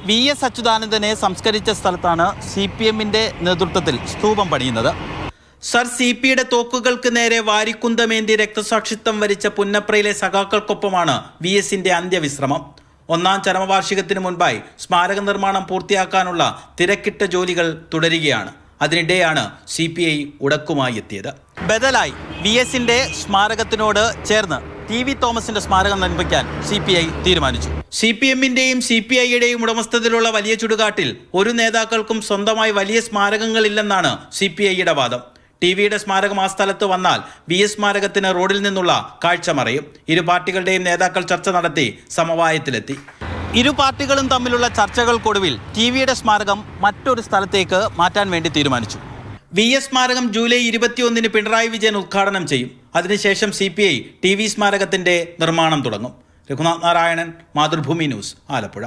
VS അച്യുതാനന്ദനെ സംസ്കരിച്ച സ്ഥലത്താണ് CPMന്റെ നേതൃത്വത്തിൽ സ്തൂപം പണിയുന്നത്. സർ CPയുടെ തോക്കുകൾക്ക് നേരെ വാരിക്കുന്തമേന്തി രക്തസാക്ഷിത്വം വരിച്ച പുന്നപ്രയിലെ സഖാക്കൾക്കൊപ്പമാണ് VSന്റെ അന്ത്യവിശ്രമം. ഒന്നാം ചരമവാർഷികത്തിന് മുൻപായി സ്മാരക നിർമ്മാണം പൂർത്തിയാക്കാനുള്ള തിരക്കിട്ട ജോലികൾ തുടരുകയാണ്. അതിനിടെയാണ് CPI ഉടക്കുമായി എത്തിയത്. ബദലായി VSന്റെ സ്മാരകത്തിനോട് ചേർന്ന് TV തോമസിന്റെ സ്മാരകം നിർമ്മിക്കാൻ CPI തീരുമാനിച്ചു. CPMന്റെയും CPIയുടെയും ഉടമസ്ഥതയിലുള്ള വലിയ ചുടുകാട്ടിൽ ഒരു നേതാക്കൾക്കും സ്വന്തമായി വലിയ സ്മാരകങ്ങളില്ലെന്നാണ് CPIയുടെ വാദം. TVയുടെ സ്മാരകം ആ സ്ഥലത്ത് വന്നാൽ VS സ്മാരകത്തിന് റോഡിൽ നിന്നുള്ള കാഴ്ച മറയും. ഇരു പാർട്ടികളുടെയും നേതാക്കൾ ചർച്ച നടത്തി സമവായത്തിലെത്തി. ഇരു പാർട്ടികളും തമ്മിലുള്ള ചർച്ചകൾക്കൊടുവിൽ TVയുടെ സ്മാരകം മറ്റൊരു സ്ഥലത്തേക്ക് മാറ്റാൻ വേണ്ടി തീരുമാനിച്ചു. VS സ്മാരകം ജൂലൈ 21 പിണറായി വിജയൻ ഉദ്ഘാടനം ചെയ്യും. അതിനുശേഷം CPI TV സ്മാരകത്തിന്റെ നിർമ്മാണം തുടങ്ങും. രഘുനാഥ് നാരായണൻ, മാതൃഭൂമി ന്യൂസ്, ആലപ്പുഴ.